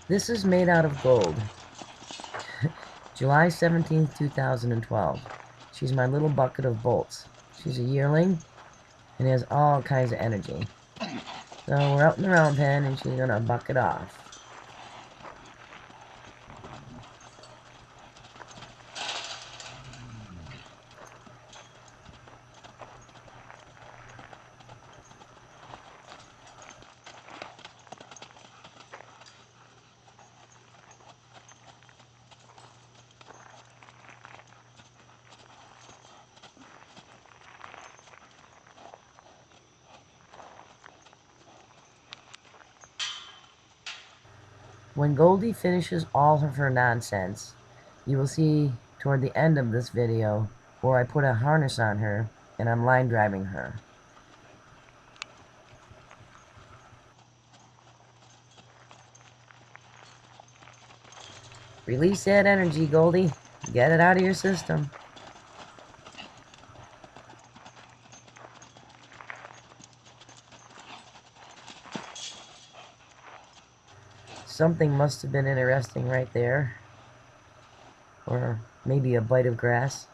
This is made out of gold. July 17th, 2012. She's my little bucket of bolts. She's a yearling and has all kinds of energy. So we're out in the round pen and she's gonna bucket off. When Goldie finishes all of her nonsense, you will see toward the end of this video where I put a harness on her and I'm line driving her. Release that energy, Goldie. Get it out of your system. Something must have been interesting right there. Or maybe a bite of grass.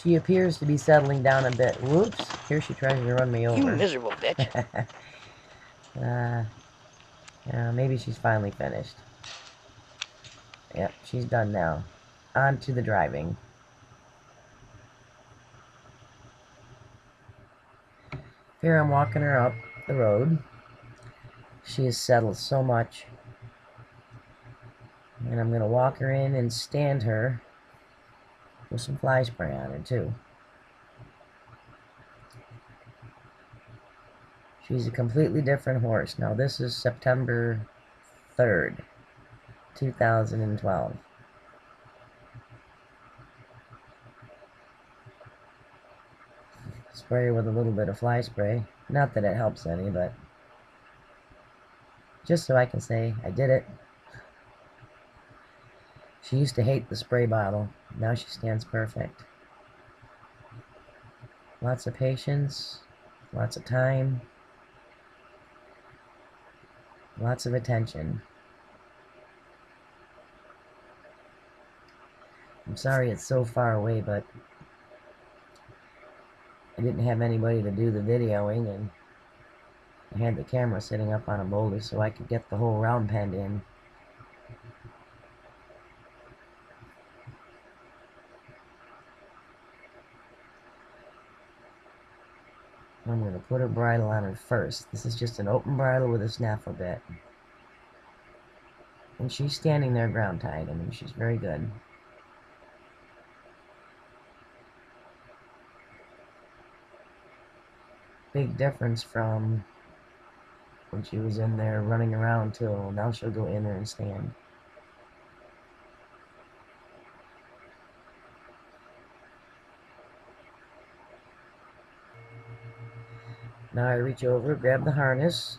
She appears to be settling down a bit. Whoops, here she tries to run me over. You miserable bitch. Yeah, maybe she's finally finished. Yep, she's done now. On to the driving. Here I'm walking her up the road. She has settled so much. And I'm going to walk her in and stand her with some fly spray on her too. She's a completely different horse. Now this is September 3rd, 2012. Spray her with a little bit of fly spray. Not that it helps any, but just so I can say I did it. She used to hate the spray bottle. Now she stands perfect. Lots of patience, lots of time, lots of attention. I'm sorry it's so far away, but I didn't have anybody to do the videoing, and I had the camera sitting up on a boulder so I could get the whole round pen in. I'm going to put a bridle on her first. This is just an open bridle with a snaffle bit. And she's standing there ground tied. I mean, she's very good. Big difference from when she was in there running around till now she'll go in there and stand. Now I reach over, grab the harness,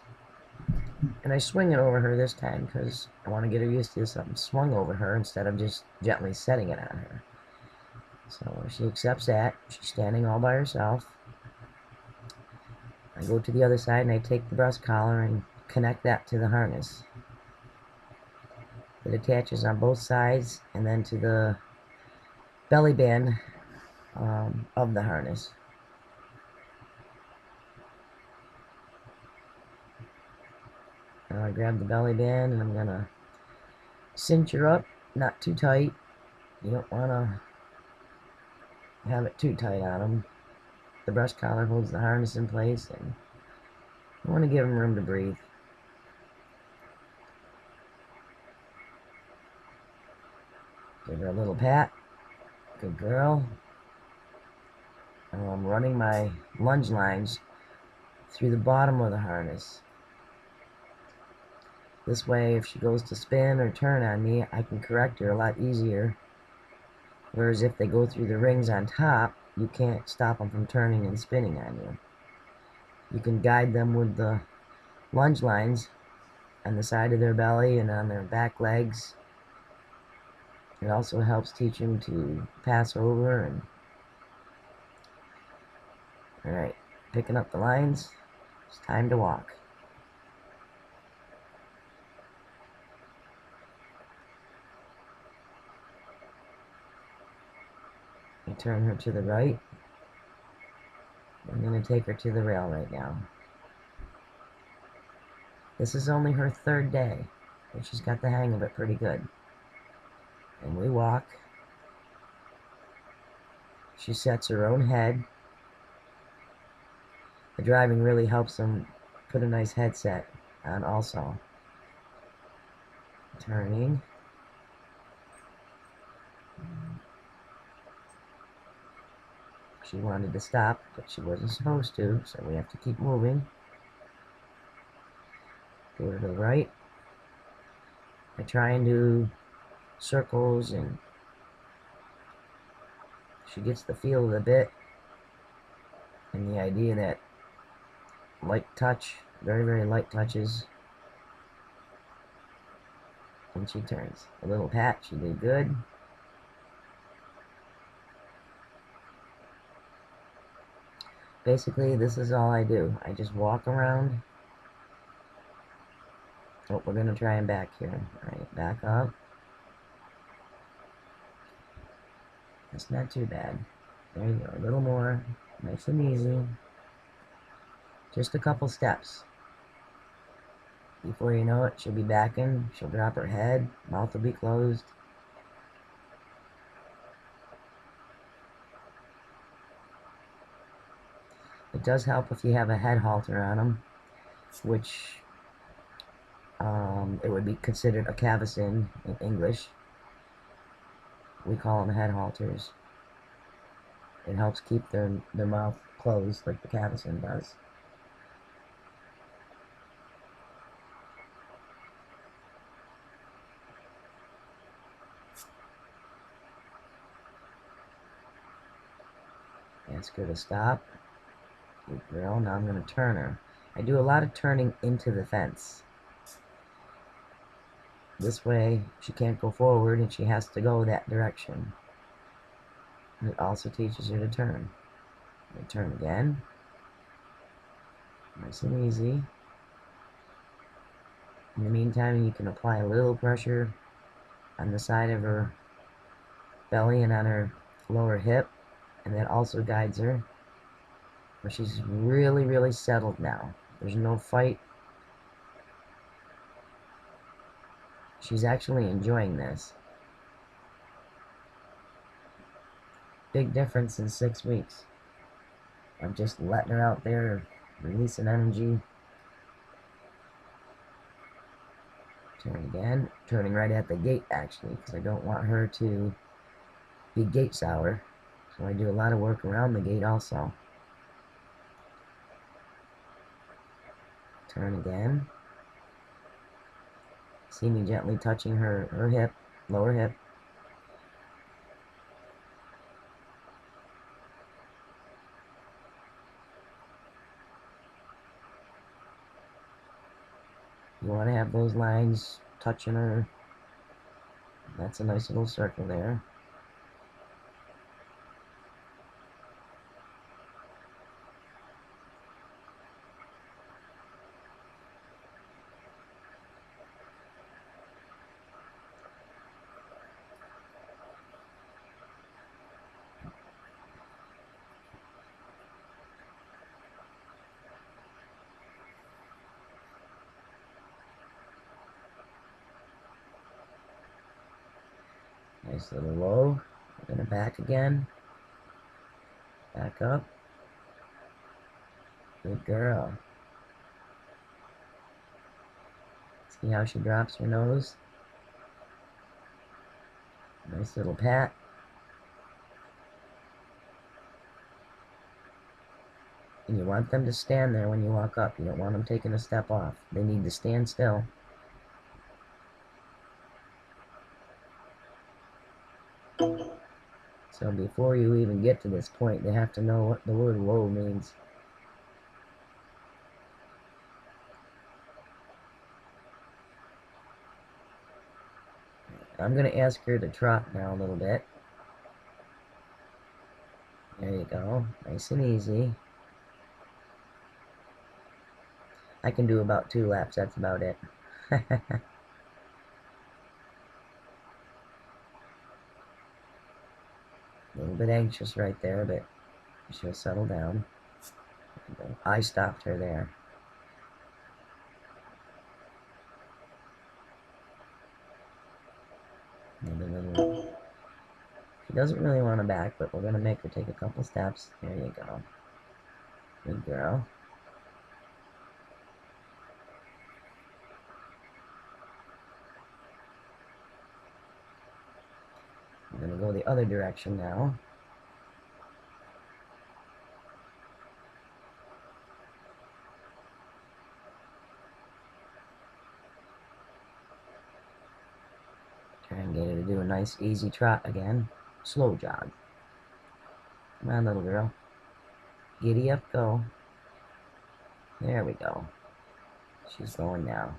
and I swing it over her this time because I want to get her used to something swung over her instead of just gently setting it on her. So she accepts that. She's standing all by herself. I go to the other side and I take the breast collar and connect that to the harness. It attaches on both sides and then to the belly band of the harness. Now I grab the belly band and I'm going to cinch her up, not too tight, You don't want to have it too tight on them. The brush collar holds the harness in place, and you want to give them room to breathe. Give her a little pat. Good girl. And I'm running my lunge lines through the bottom of the harness. This way, if she goes to spin or turn on me, I can correct her a lot easier. Whereas if they go through the rings on top, you can't stop them from turning and spinning on you. You can guide them with the lunge lines on the side of their belly and on their back legs. It also helps teach them to pass over. And alright, picking up the lines. It's time to walk. I turn her to the right. I'm going to take her to the rail right now. This is only her third day, but she's got the hang of it pretty good. And we walk. She sets her own head. The driving really helps them put a nice headset on also. Turning. She wanted to stop, but she wasn't supposed to, so we have to keep moving. Go to the right. I try and do circles, and she gets the feel of the bit and the idea that light touch, very, very light touches, and she turns. A little pat, she did good. Basically, this is all I do. I just walk around. Oh, we're going to try and back here. Alright, back up. That's not too bad. There you go, a little more. Nice and easy. Just a couple steps. Before you know it, she'll be backing. She'll drop her head. Mouth will be closed. It does help if you have a head halter on them, which it would be considered a cavesson in English. We call them head halters. It helps keep their mouth closed like the cavesson does. Ask her to stop. Good girl. Now I'm going to turn her. I do a lot of turning into the fence. This way, she can't go forward and she has to go that direction. And it also teaches her to turn. I turn again. Nice and easy. In the meantime, you can apply a little pressure on the side of her belly and on her lower hip, and that also guides her. But she's really, really settled now. There's no fight. She's actually enjoying this. Big difference in 6 weeks. I'm just letting her out there, releasing energy. Turn again. Turning right at the gate, actually, because I don't want her to be gate sour. So I do a lot of work around the gate also. Turn again. See me gently touching her hip, lower hip. You want to have those lines touching her. That's a nice little circle there. Nice little low. We're gonna back again. Back up. Good girl. See how she drops her nose? Nice little pat. And you want them to stand there when you walk up. You don't want them taking a step off. They need to stand still. So before you even get to this point, they have to know what the word whoa means. I'm going to ask her to trot now a little bit. There you go. Nice and easy. I can do about 2 laps. That's about it. A little bit anxious right there, but she'll settle down. I stopped her there. She doesn't really want to back, but we're going to make her take a couple steps. There you go. Good girl. I'm going to go the other direction now. Try and get her to do a nice easy trot again. Slow jog. Come on, little girl. Giddy up, go. There we go. She's going now.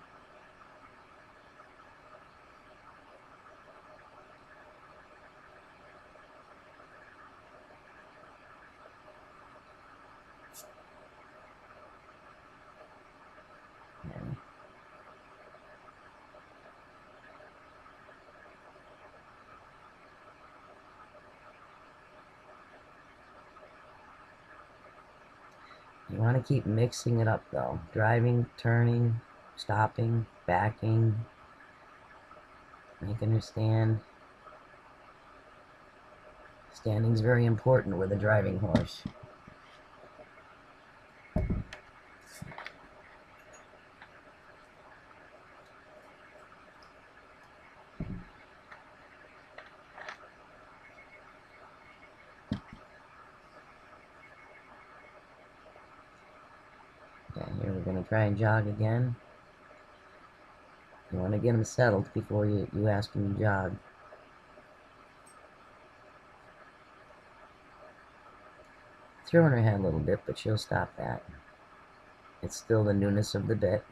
Okay. You want to keep mixing it up though. Driving, turning, stopping, backing, making her stand. Standing's very important with a driving horse. Okay, here we're going to try and jog again. You want to get them settled before you ask them to jog. Throwing her head a little bit, but she'll stop that. It's still the newness of the bit.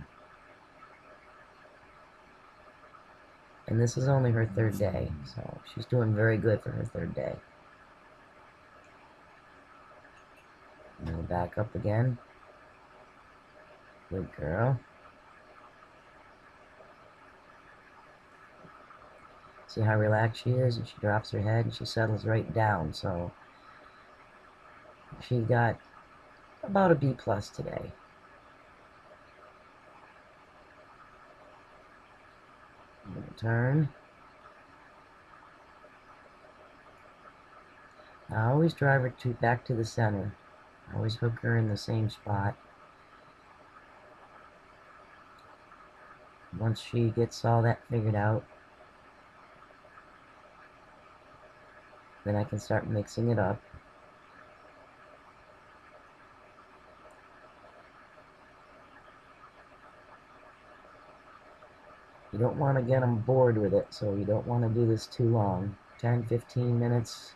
And this is only her 3rd day, so she's doing very good for her 3rd day. And we'll back up again. Good girl. See how relaxed she is? And she drops her head and she settles right down. So she got about a B+ today. I'm going to turn. I always drive her back to the center. I always hook her in the same spot. Once she gets all that figured out, then I can start mixing it up. You don't want to get them bored with it, so you don't want to do this too long. 10-15 minutes.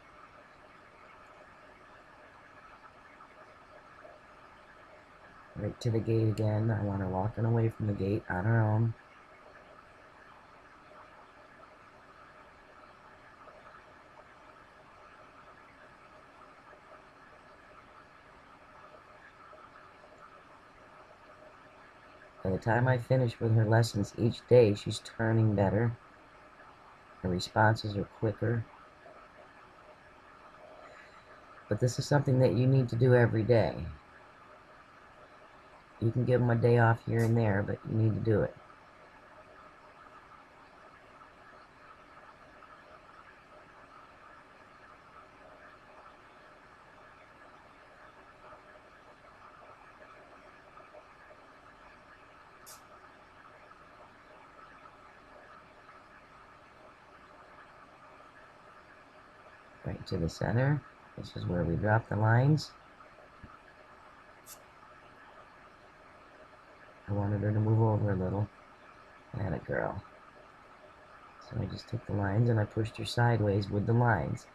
Right to the gate again. I want her walking away from the gate on her own. By the time I finish with her lessons each day, she's turning better. Her responses are quicker. But this is something that you need to do every day. You can give them a day off here and there, but you need to do it. right to the center. This is where we drop the lines. I wanted her to move over a little. And a girl. So I just took the lines and I pushed her sideways with the lines.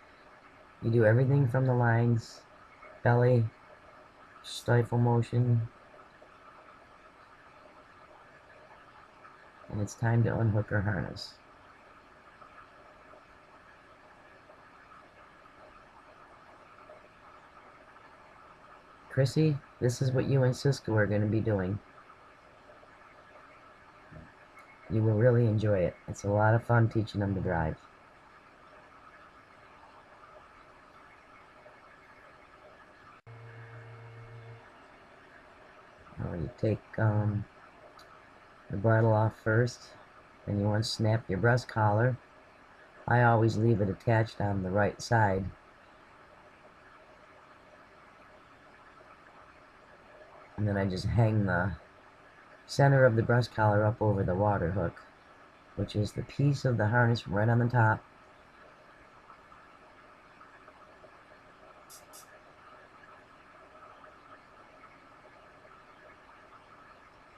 You do everything from the lines, belly, stifle motion, and it's time to unhook her harness. Chrissy, this is what you and Cisco are going to be doing. You will really enjoy it. It's a lot of fun teaching them to drive. You take the bridle off first, and you want to snap your breast collar. I always leave it attached on the right side. And then I just hang the center of the breast collar up over the water hook, which is the piece of the harness right on the top.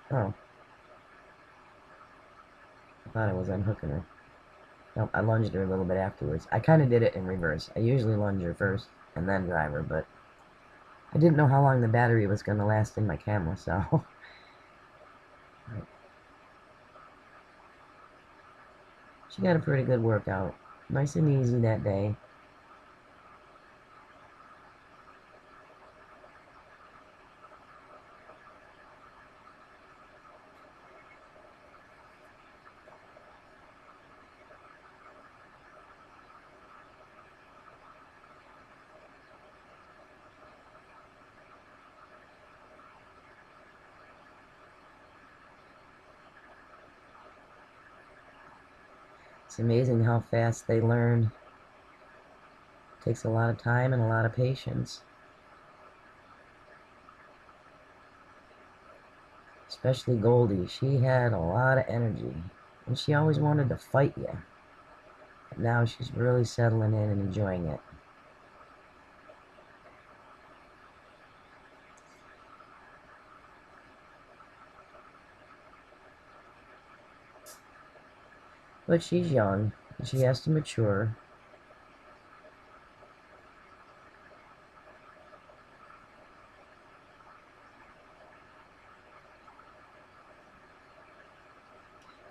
Oh. I thought I was unhooking her. Nope, I lunged her a little bit afterwards. I kind of did it in reverse. I usually lunge her first and then drive her, but I didn't know how long the battery was going to last in my camera, so... She got a pretty good workout. Nice and easy that day. It's amazing how fast they learn. It takes a lot of time and a lot of patience. Especially Goldie. She had a lot of energy. And she always wanted to fight you. But now she's really settling in and enjoying it. But she's young. And she has to mature.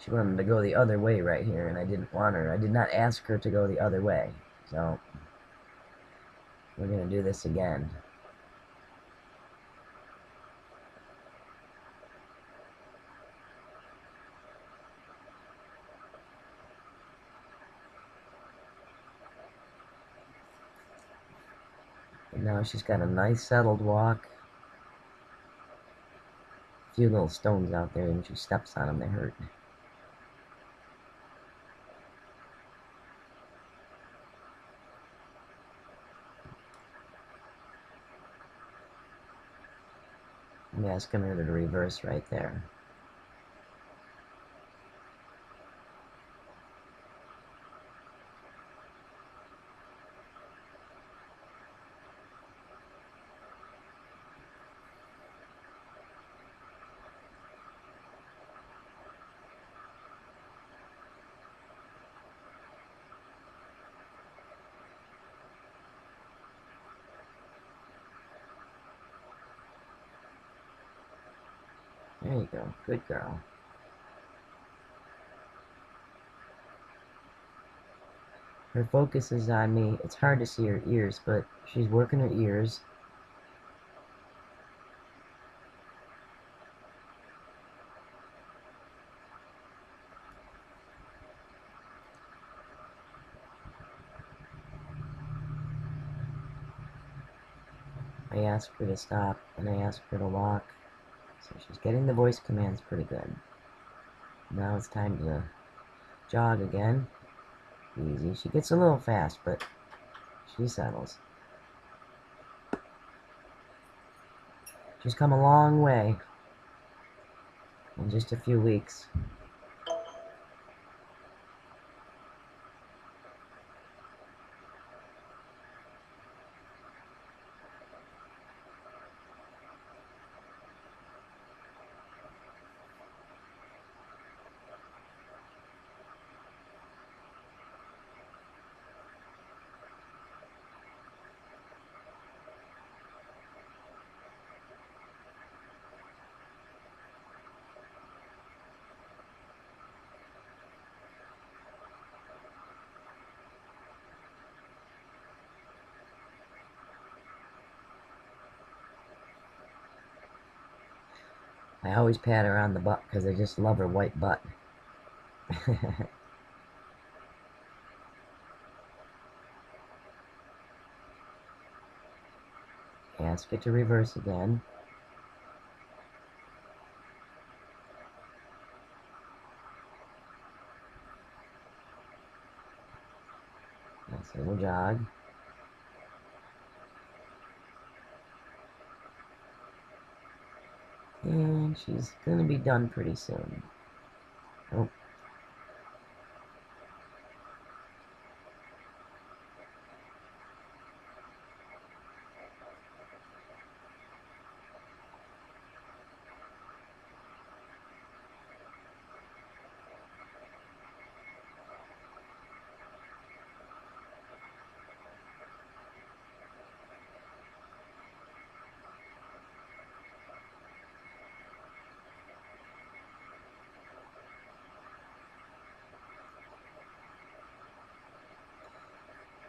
She wanted to go the other way right here, and I didn't want her. I did not ask her to go the other way. So, we're going to do this again. And now she's got a nice settled walk. A few little stones out there, and she steps on them, they hurt. I'm asking her to reverse right there. There you go. Good girl. Her focus is on me. It's hard to see her ears, but she's working her ears. I ask her to stop, and I ask her to walk. So she's getting the voice commands pretty good. Now it's time to jog again. Easy. She gets a little fast, but she settles. She's come a long way in just a few weeks. I always pat her on the butt because I just love her white butt. Ask it to reverse again. Nice little jog. And she's going to be done pretty soon. Oh.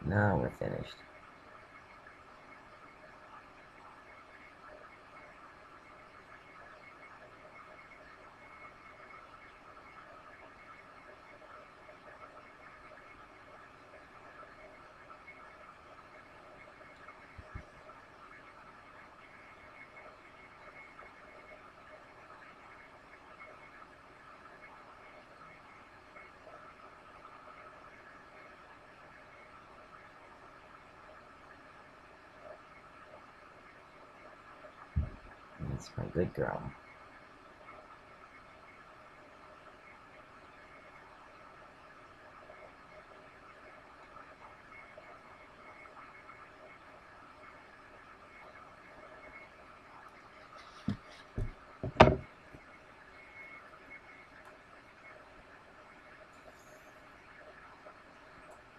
Now we're finished. That's my good girl.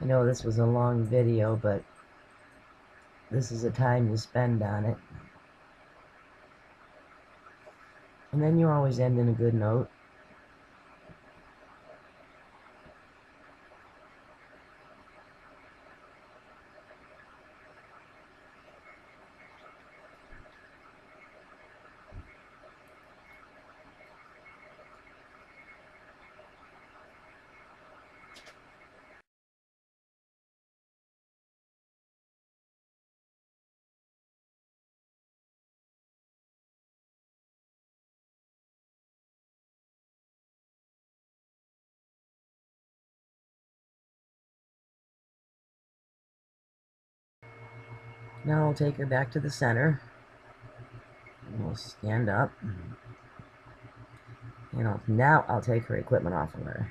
I know this was a long video, but this is a time to spend on it. And then you always end in a good note. Now I'll take her back to the center. And we'll stand up. And now I'll take her equipment off of her.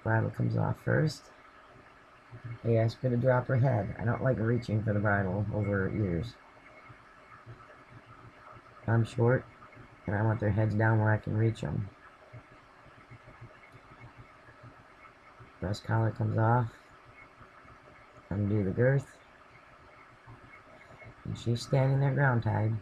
Bridle comes off first. I ask her to drop her head. I don't like reaching for the bridle over her ears. I'm short, and I want their heads down where I can reach them. Breast collar comes off. Undo the girth. And she's standing there ground tied.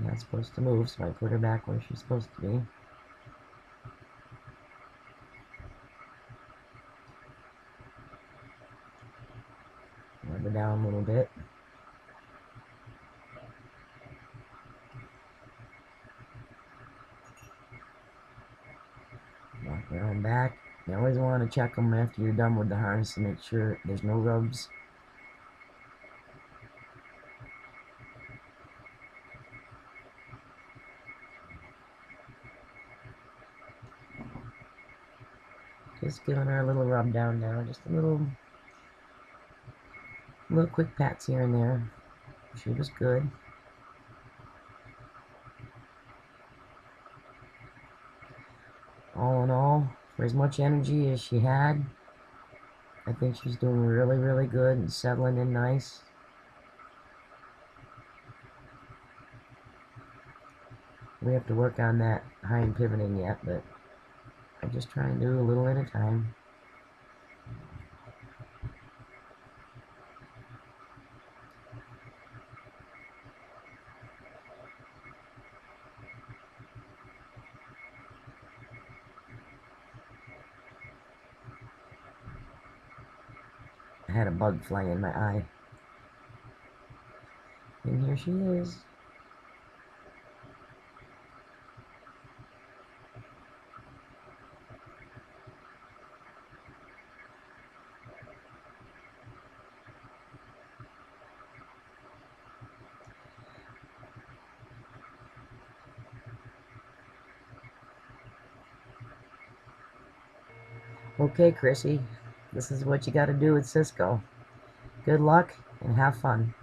Not supposed to move, so I put her back where she's supposed to be. Rub her down a little bit. Walk around back. You always want to check them after you're done with the harness to make sure there's no rubs. Just giving her a little rub down now, just a little quick pats here and there. She was good. All in all, for as much energy as she had, I think she's doing really, really good and settling in nice. We have to work on that hind pivoting yet, but I just try and do a little at a time. had a bug fly in my eye. And here she is. Okay, Chrissy, this is what you got to do with Cisco. Good luck and have fun.